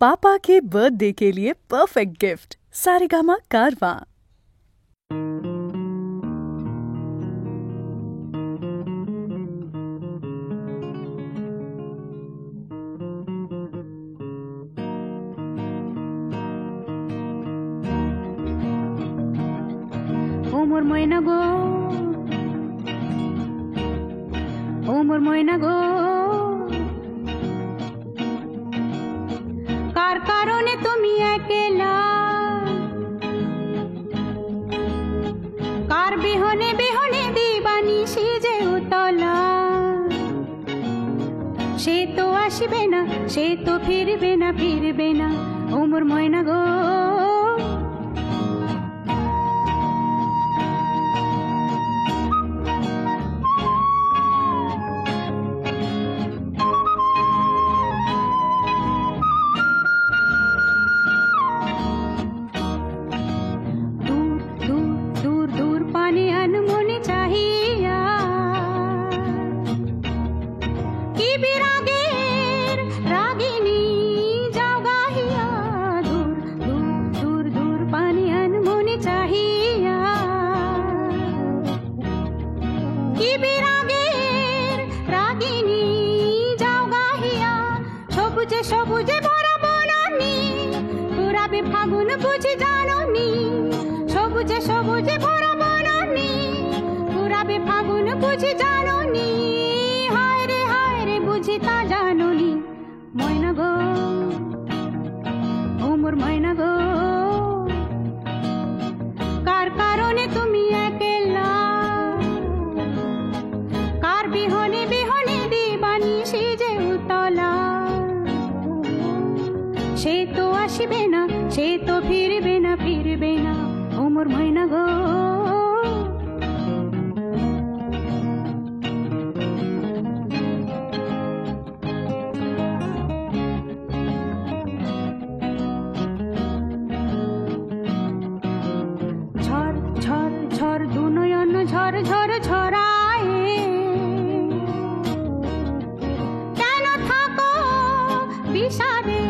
पापा के बर्थडे के लिए परफेक्ट गिफ्ट सारेगामा कारवां। ও মোর ময়না গো, ও মোর ময়না গো, কার কারণে তুমি একলা, কার বিহনে বিহনে দিবানিশি যে উতলা, সে তো আসবে না, সে তো ফিরবে না, ফিরবে না, ও মোর ময়না গো। সবুজে ভরা বনানি পুরাবে ফাগুন বুঝি জাননি, সবুজে সবুজে ভরা বনানি পুরাবে ফাগুন বুঝি জাননি, হায় রে বুঝি তা জাননি। ময়না গো, ও মোর ময়না গো, কার কারণে তুমি একলা, কার বিহনে বিহনে দিবানিশি যে উতলা, সে তো আসবে না, সে তো ফিরবে না, ফিরবে না, ও মোর ময়না গো। ঝড় ঝড় ঝড় দু নয়ন ঝড় ঝড় ঝরায়, কেন থাকো বিষাদে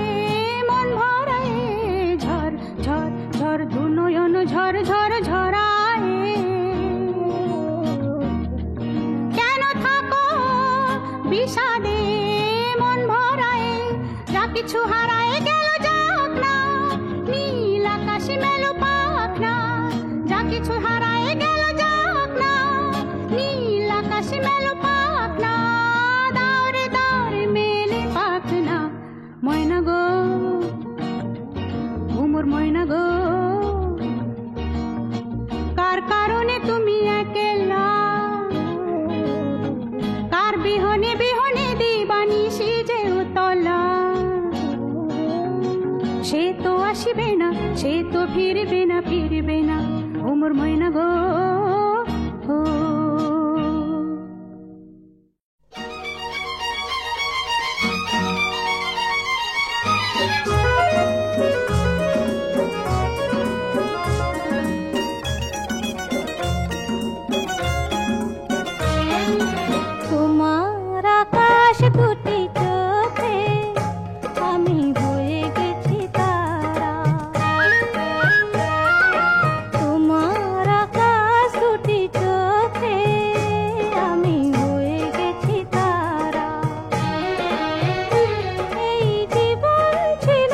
দুনয়ন ঝড় ঝড় ঝরায়, কেন থাকো বিষাদে মন ভরায়, যা কিছু হারায় গেল যাক না, নীল আকাশ মেলো পাক না, যা কিছু হারায় গেল যাক না, নীল আকাশ মেলো পাক না, দাওরে দাওরে মেলে পাক না। ময়না গো, ও মোর ময়না গো, কার কারণে তুমি একলা, কার বিহনে বিহনে দিবানিশি যে উতলা, সে তো আসবে না, সে তো ফিরবে না, ফিরবে না, ও মোর ময়না গো। ছিল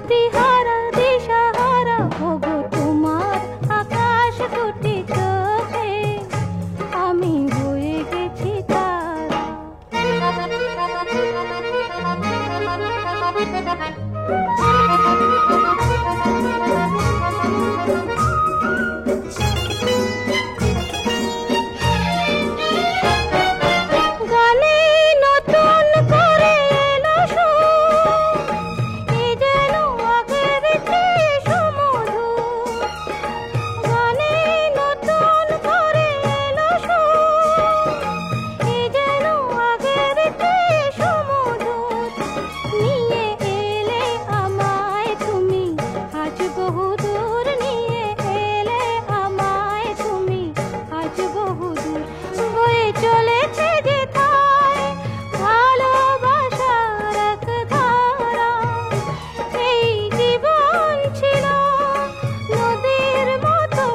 গতিহারা দিশাহারা ওগো তোমার আকাশ দুটি চোখে আমি হয়ে গেছি তারা। গানে নতুন করে এলো সুর, এ যেন আগের চেয়ে সুমধুর। গানে নতুন করে এলো সুর, এ যেন আগের চেয়ে সুমধুর। নিয়ে এলে আমায় তুমি আজ বহুদূর, নিয়ে এলে আমায় তুমি আজ বহুদূর। বয়ে চলেছে যেথায় ভালোবাসার এক ধারা, এই জীবন ছিল নদীর মতো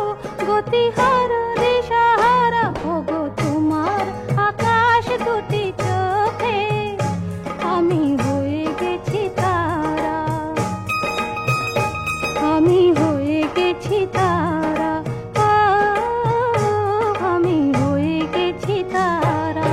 গতিহারা দিশাহারা ওগো তোমার আকাশ দুটি চোখে আমি হয়ে গেছি তারা, আমি হয়ে গেছি তারা, আমি হয়ে গেছি তারা।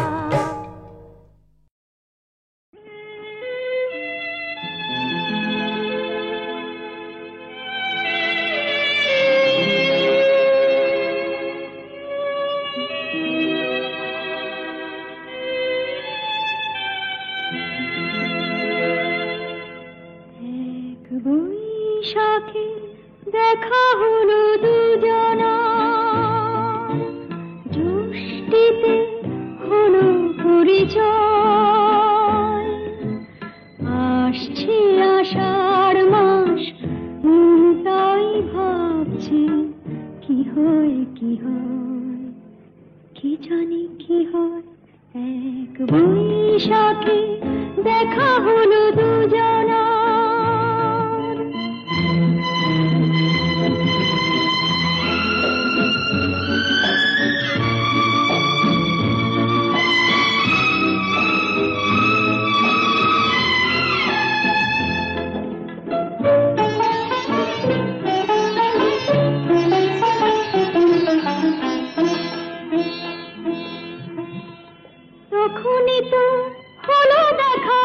এক বৈশাখে দেখা হলো দুজনা, জ্যৈষ্ঠীতে হলো পরিচয়। আসছে আষাঢ় মাস, তাই ভাবছি কি হয় কি হয়, কি জানি কি হয়। এক বৈশাখে দেখা হলো দুজনা। তখনই তো হলো দেখা,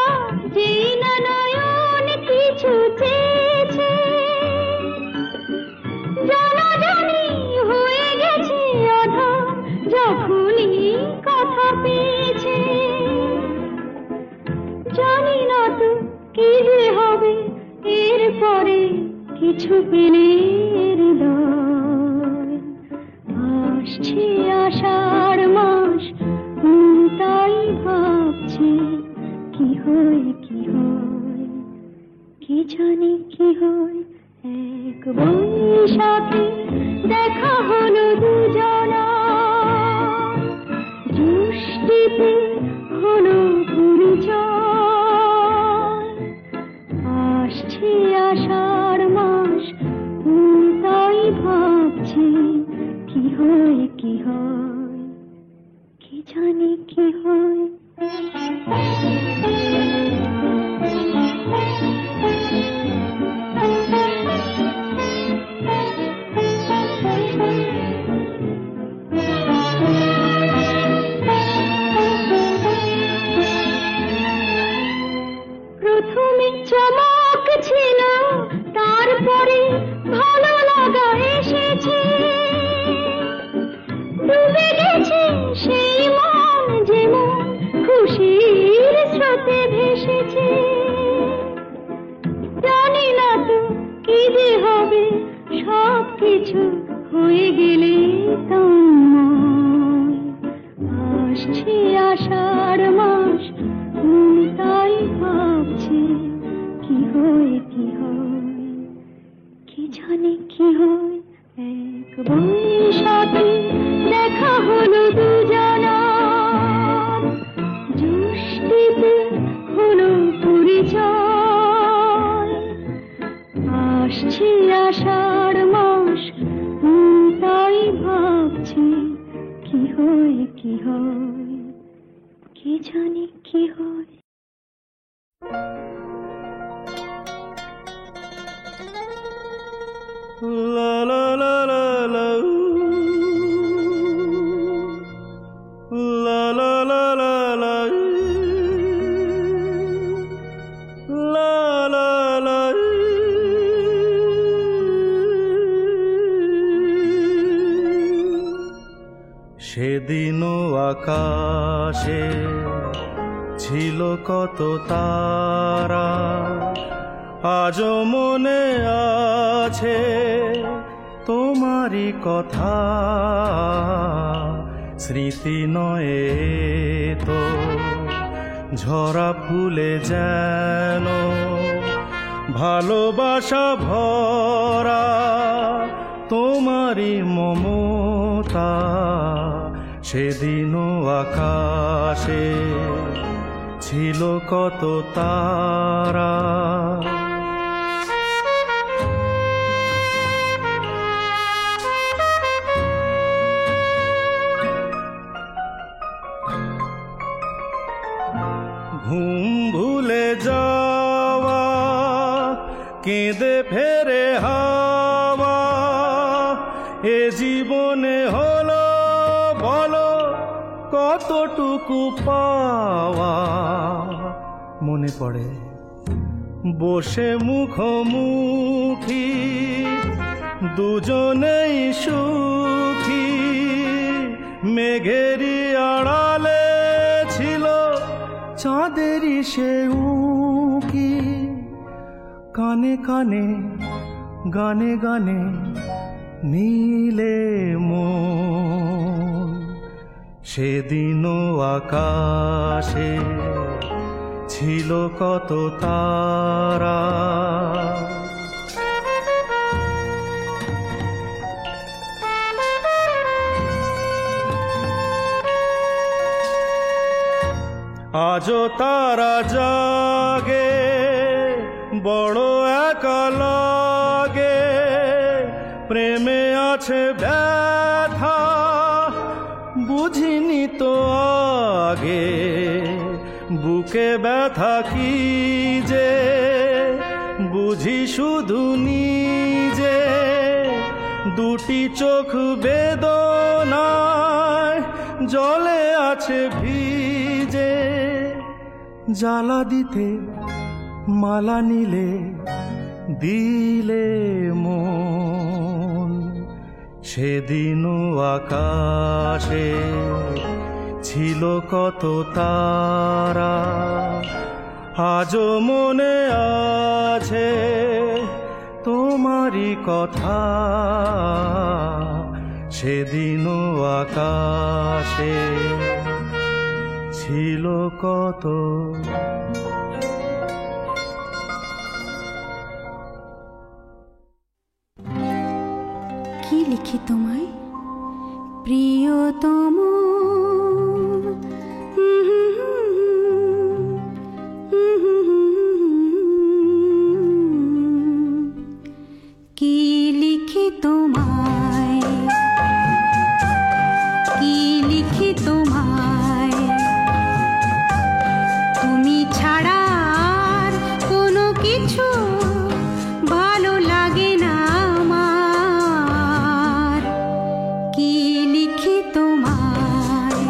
যেই না নয়ন কিছু চেয়েছে। জানাজানি হয়ে গেছে আধা, যখনই কথা পেয়েছে। জানি না তো কি যে হবে এরপরে, কিছু পেলে হৃদয়। আসছে আষাঢ় মাস, তাই ভাবছি কি হয় কি হয়, কি জানি কি হয়। এক বৈশাখে দেখা হলো দুজনা, জ্যৈষ্ঠীতে হলো পরিচয়। আসছে আষাঢ় মাস, তাই ভাবছি কি হয় কি হয়, কি জানি কি হয়। প্রথমে চমক ছিল, তারপরে ভালো লাগা এসেছে। ডুবে গেছে সেই মন, যেমন খুশির স্রোতে ভেসেছে। জানি না তো কি যে হবে, সব কিছু হয়ে গেলে তন্ময়। আসছে আষাঢ় মাস, তাই ভাবছি কি হয় কি হয়, কি জানি কি হয়। এক বৈশাখে দেখা হলো দুজনা, জ্যৈষ্ঠীতে হলো পরিচয়। আসছে আষাঢ় মাস, তাই ভাবছি কি হয় কি হয়, কি জানি কি হয়। লা লা লা লা লা, লা লা লা লা লা, লা লা লা। সেদিনও আকাশে ছিল কত তারা, আজও মনে আছে তোমারই কথা। স্মৃতি নয় তো ঝরা ফুলে যেন ভালোবাসা ভরা তোমারই মমতা। সেদিনও আকাশে ছিল কত তারা। ঘুম ভুলে যাওয়া কেঁদে ফেরে হাওয়া, এ জীবনে হলো বলো কতটুকু পাওয়া। মনে পড়ে বসে মুখোমুখি দুজনেই সুখী, মেঘেরই আড়ালে ছিল চাঁদেরই সে উঁকি। কানে কানে গানে গানে নীলে মন। সেদিনও আকাশে ছিল কত তারা। আজও তারা জাগে বড় একা লাগে, প্রেমে আছে ব্যথা বুঝিনি তো আগে। বুকে ব্যথা কি যে বুঝি শুধু নিজে, দুটি চোখ বেদনায় জলে আছে ভিজে। জ্বালা দিতে মালা নিলে দিলে মন। সেদিনও আকাশে ছিল কত তারা, আজও মনে আছে তোমারই কথা। সেদিনও আকাশে ছিল কত। কি লিখি তোমায় প্রিয়তম, কি লিখি তোমায়, কি লিখি তোমায়। তুমি ছাড়া আর কোনো কিছু ভালো লাগে না আমার। কি লিখি তোমায়,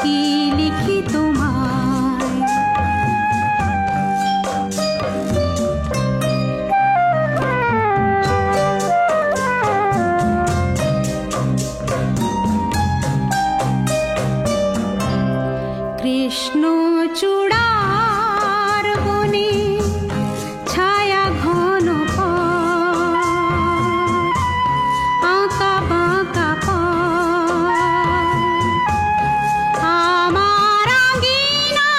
কি লিখি তোমায়। কৃষ্ণ চূড়ার বনে ছায়া ঘন পথ, আঁকা বাঁকা পথ। আমার আঙিনা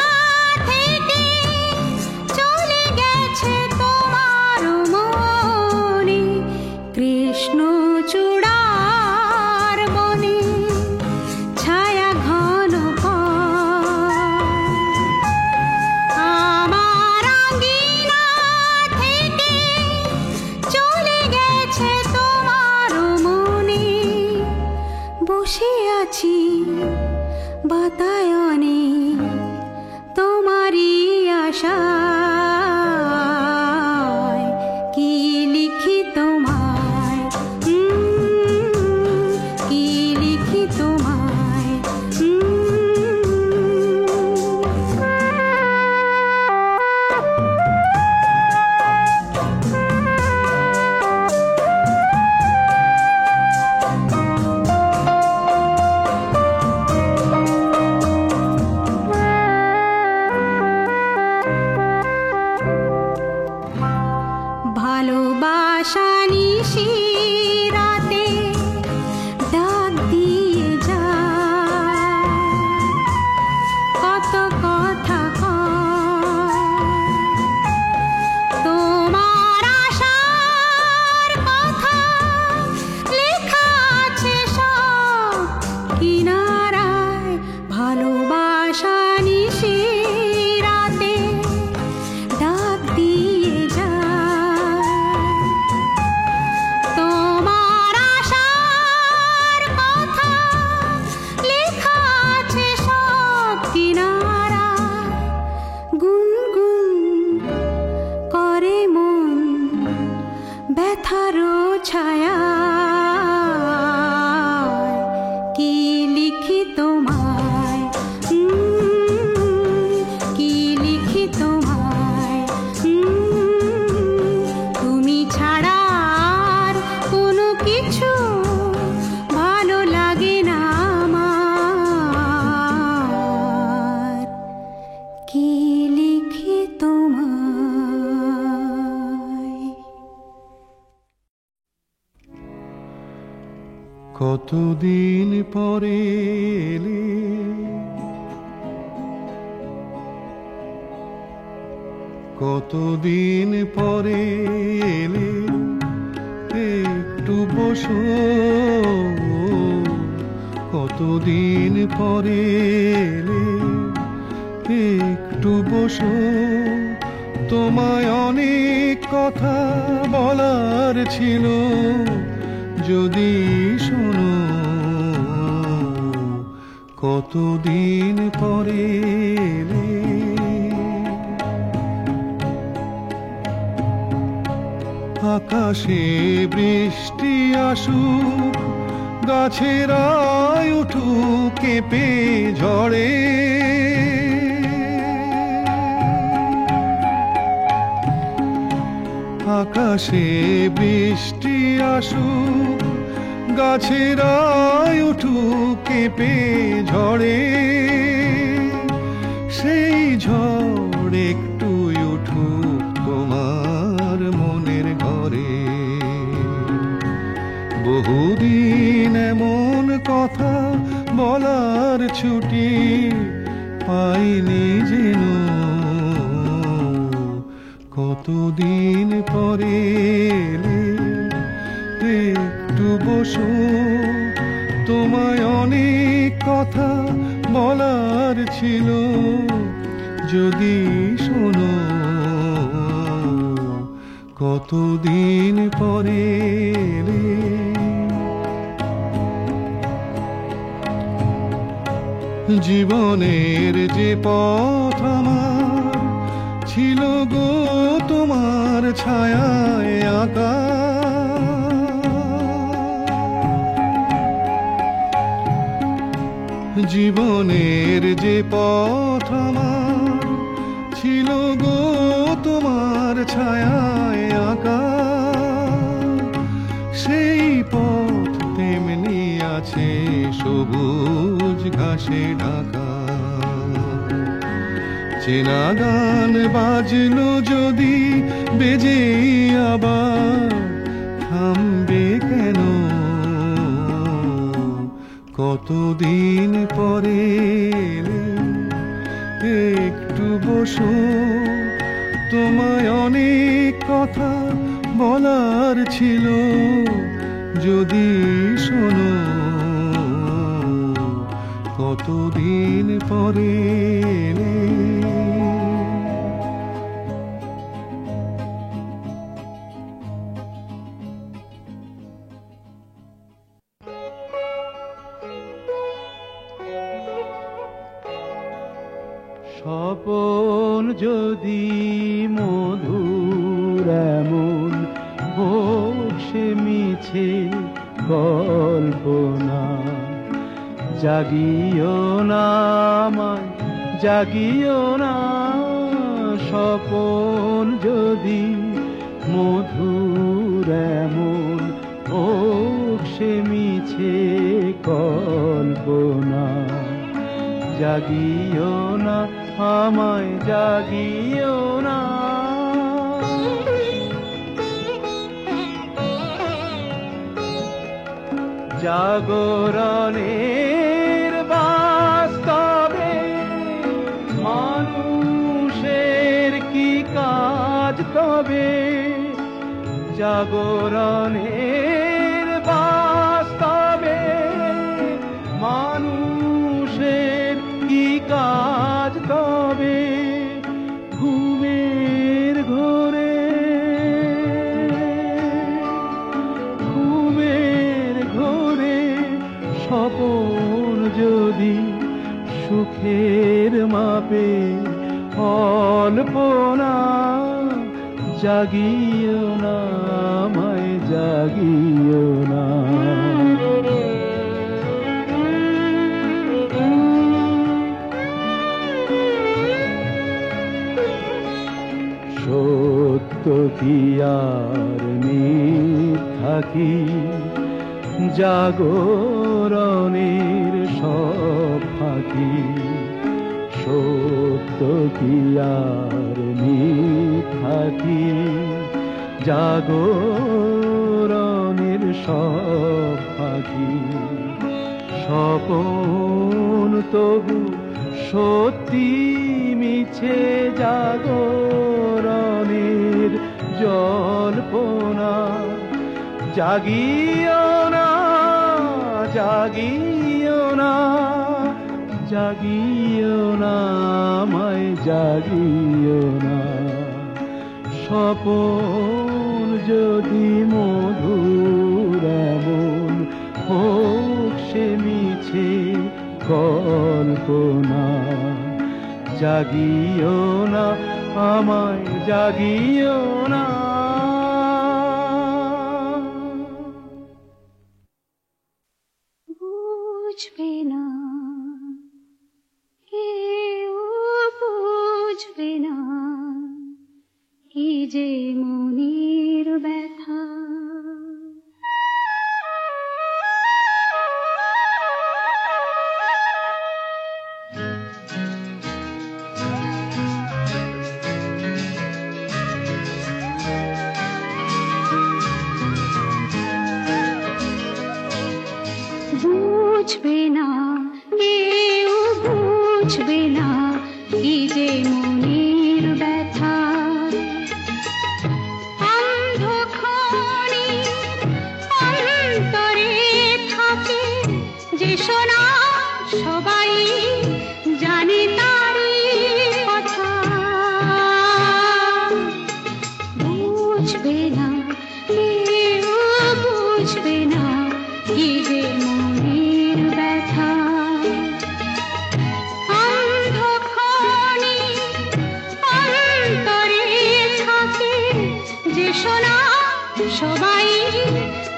থেকে চলে গেছে তোমার মনে। কৃষ্ণ চূড়ার বনে ছায়া ঘন আমার আঙিনা থেকে চলে গেছে তোমার মনে। বসে আছি বাতায়নে তোমারই আশায়। কি লিখি ভালোবাসা নিশি রাতে ডাক দিয়ে যায়, কত কথা তোমার আশার কথা লেখা আছে সব কিনারায়। ভালোবাসা নিশি রাতে ডাক দিয়ে যায়, তোমার আশার কথা লেখা আছে সব কিনারায়। গুনগুন করে মন ব্যথারও ছায়া, কি লিখি তোমায়, কি লিখি তোমায়, তুমি ছাড়া আর কোনো কিছু ভালো লাগে না আমার, কি লিখি তোমায়। কতদিন পরে এলে, কতদিন পরে এলে, একটু বসো, কতদিন পরে এলে, একটু বসো, তোমায় অনেক কথা বলার ছিল, যদি শোনো, কতদিন পরে এলে। আকাশে বৃষ্টি আসুক, গাছেরাই উঠুক কেঁপে ঝড়ে, আকাশে বৃষ্টি আসুক, গাছেরাই উঠুক কেঁপে ঝড়ে, সেই ঝড় একটু উঠুক তোমার মনের ঘরে। বহুদিন এমন কথা বলার ছুটি পাইনি যেন, কতদিন পরে এলে, একটু বসো, তোমায় অনেক কথা বলার ছিল, যদি শোনো, কতদিন পরে এলে। জীবনের যে পথ আমার ছিল গো তোমার ছায়ায় আঁকা, জীবনের যে পথ আমার ছিল গো তোমার ছায়ায় আঁকা, সেই পথ তেমনি আছে সবুজ ঘাসে ঢাকা। চেনা গান বাজলো যদি বেজে আবার, থামবে কেন, কতদিন পরে এলে, একটু বসো, তোমায় অনেক কথা বলার ছিল, যদি শোনো, কতদিন পরে এলে। স্বপন যদি মধুর এমন হোক সে মিছে কল্পনা, জাগিও না আমায়, জাগিও না। স্বপন যদি মধুর এমন হোক সে মিছে কল্পনা, জাগিও না আমায়, জাগিও না। জাগরণের বাস্তবে মানুষের কি কাজ তবে, জাগরণের বাস্তবে মানুষের কি কাজ তবে, ঘুমের ঘোরে স্বপন যদি সুখের মাপে অল্পনা, জাগিও না আমায় জাগিও না। সত্য কি আর মিথ্যা কি, জাগরণের সব ফাঁকি, সত্য কি আর মিথ্যা কি, জাগরণের সব ফাঁকি। স্বপন তবু সত্যি মিছে, জাগরণের জল্পনা, জাগিও না জাগিও না জাগিও না আমায় জাগিও না। স্বপন যদি মধুর এমন হোক সে মিছে কল্পনা, জাগিও না আমায় জাগিও না। বুঝবে না কেউ, বুঝবে না কি যে মনের ব্যথা। বুঝবে না কেউ, বুঝবে না কি যে মনের ব্যথা। অন্ধক্ষণে অন্তরে থাকে যে শোনা, সবাই জানে তারই কথা। বুঝবে না কেউ, বুঝবে না কি যে মনের ব্যথা। অন্ধক্ষণে অন্তরে থাকে যে শোনা, সবাই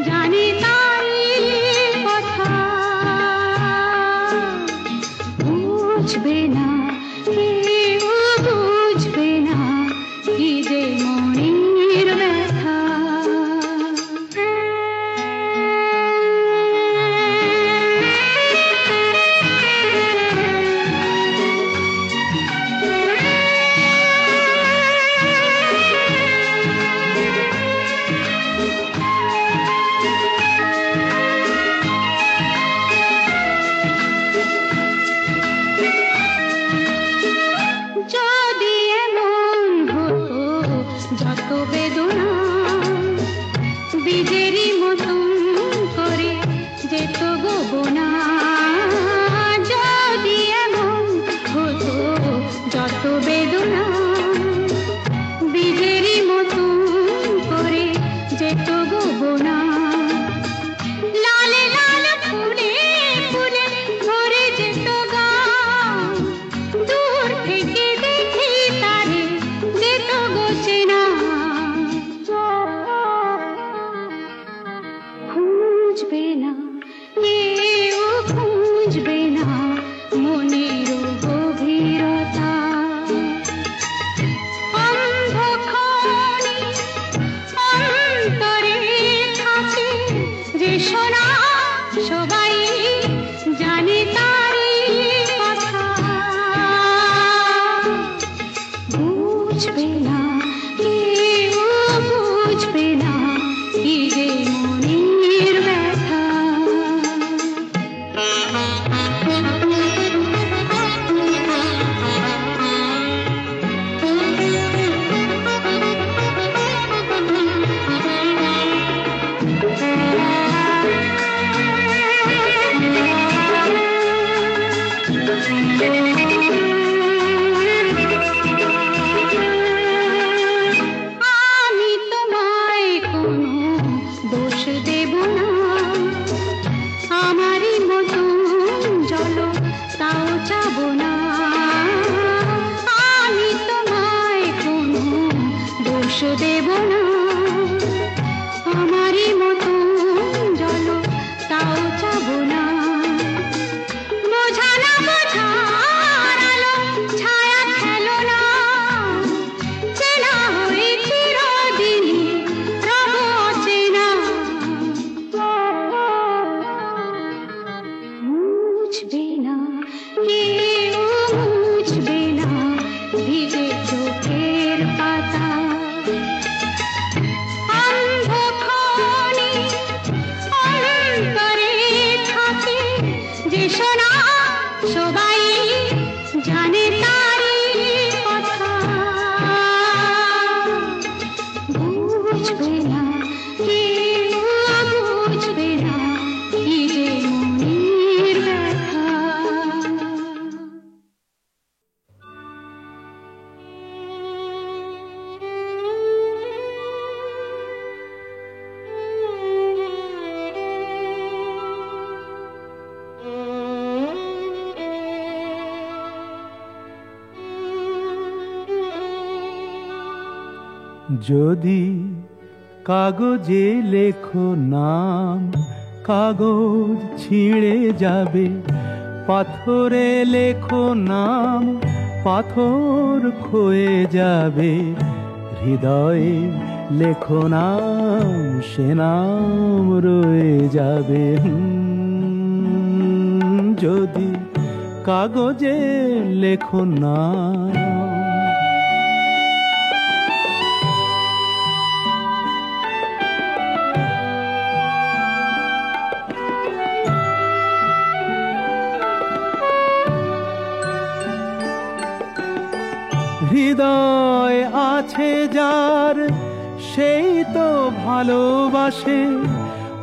জানে তারই কথা। বুঝবে না কেউ, বুঝবে না কি যে মনের ব্যথা। যদি এমন হতো যত বেদনা বীজেরই মতন করে যেত গোবনা, যদি এমন হতো যত বেদনা বীজেরই মতন করে যেত গোবনা। লালে লাল ফুলে ফুলে ভরে যেত গান, দূর থেকে দেখি তারে যেত গোচেনা। বুঝবে না কেউ, আমারই মতো জল তাও চাবো না। বোঝা না বোঝার আলো ছায়া খেলো না, চেনা হয়ে চিরদিনই রব অচেনা। মুছবে না কেউ, মুছবে না ভিজে চোখের পাতা। অন্ধক্ষণে অন্তরে থাকে যে শোনা, সবাই জানে তারই কথা। বুঝবে না কেউ, বুঝবে না কি যে মনের ব্যথা। যদি কাগজে লেখো নাম, কাগজ ছিঁড়ে যাবে। পাথরে লেখো নাম, পাথর ক্ষয়ে যাবে। হৃদয়ে লেখো নাম, সে নাম রয়ে যাবে। যদি কাগজে লেখো নাম। হৃদয় আছে যার, সেই তো ভালোবাসে।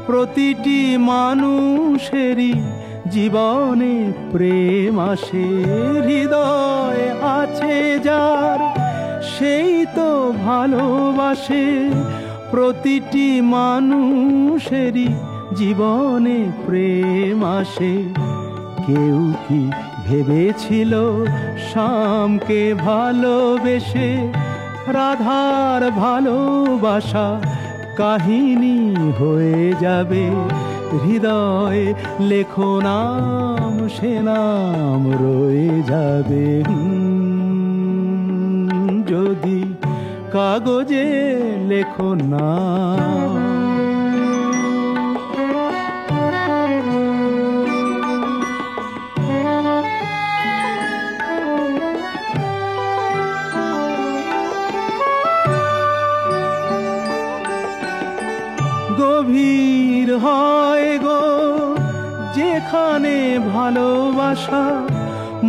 প্রতিটি মানুষেরই জীবনে প্রেম আসে। হৃদয় আছে যার, সেই তো ভালোবাসে। প্রতিটি মানুষেরই জীবনে প্রেম আসে। কেউ কি ভেবেছিল শ্যামকে ভালোবেসে রাধার ভালোবাসা কাহিনী হয়ে যাবে। হৃদয়ে লেখো নাম, সে নাম রয়ে যাবে। যদি কাগজে লেখো নাম। গভীর হয় গো যেখানে ভালোবাসা,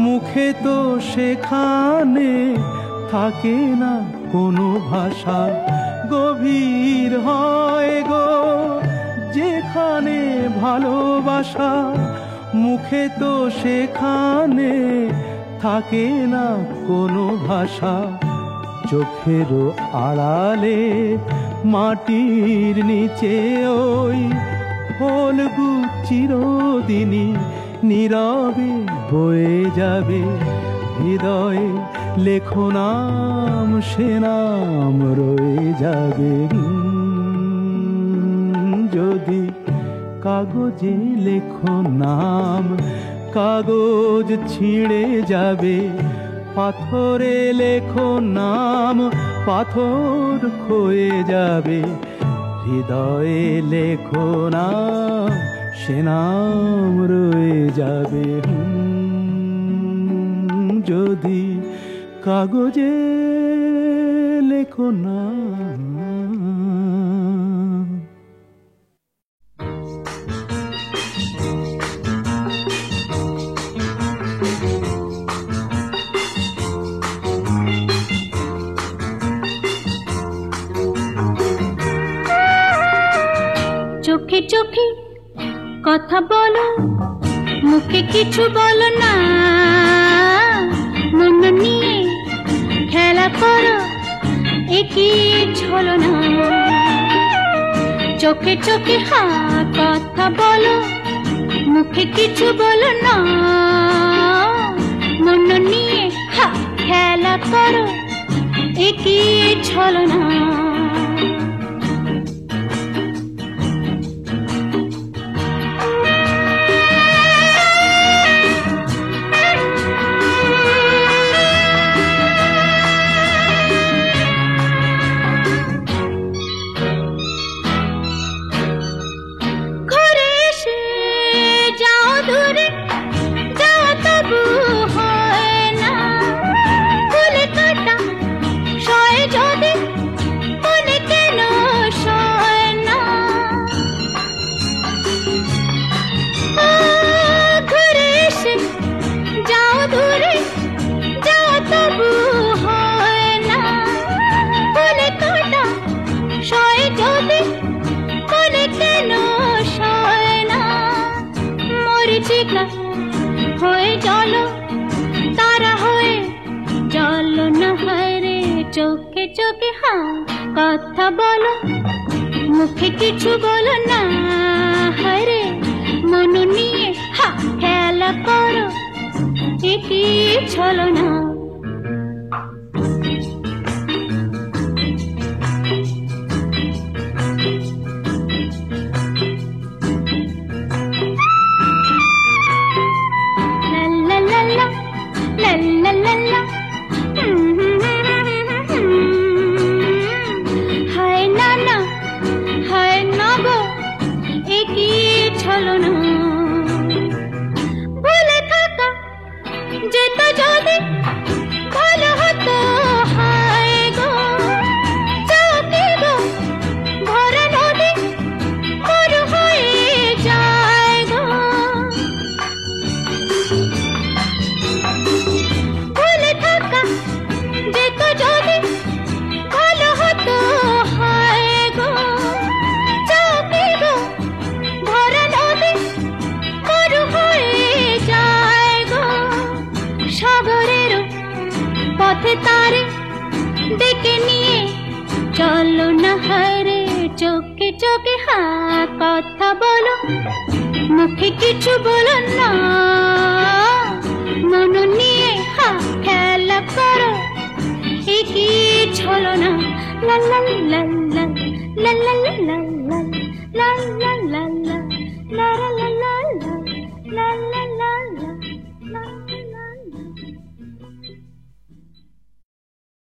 মুখে তো সেখানে থাকে না কোনো ভাষা। গভীর হয় গো যেখানে ভালোবাসা, মুখে তো সেখানে থাকে না কোনো ভাষা। চোখেরও আড়ালে মাটির নিচে ওই ফলগু চিরদিনই নীরবে বয়ে যাবে। হৃদয়ে লেখো নাম, সে নাম রয়ে যাবে। যদি কাগজে লেখো নাম, কাগজ ছিঁড়ে যাবে। পাথরে লেখো নাম, পাথর ক্ষয়ে যাবে। হৃদয়ে লেখো নাম, সে নাম রয়ে যাবে। যদি কাগজে লেখো নাম। চোখে চোখে কথা বলো, মুখে কিছু বলো না। মন নিয়ে খেলা করো, একই ছলনা। চোখে চোখে কথা বলো, মুখে কিছু বলো না। মন নিয়ে খেলা করো, একই ছলনা। একা হয়ে চলো, তারা হয়ে চলো না হায় রে। চোখে চোখে হ্যাঁ কথা বলো, মুখে কিছু বলো না হায় রে। মন নিয়ে হা খেলা করো, কি ছলো না। হায় না না, হায় না গো, একই ছলো না। ভুলে থাকা যেত যদি ভালো হতো হায় গো। চোখে গো ভরা নদী বড় হয়ে যায় গো। ভুলে থাকা যেত যদি ভালো হতো হায় গো। চোখে গো ভরা নদী বড় হয়ে যায় গো। সাগরেরও পথে তারে ডেকে নিয়ে চলো না হায় রে। চোখে চোখে হ্যাঁ কথা বলো, মুখে কিছু বলো না। মন নিয়ে হ্যাঁ খেলা করো, কি ছলো না। লা লা লা লা লা লা লা লা লা লা লা লা।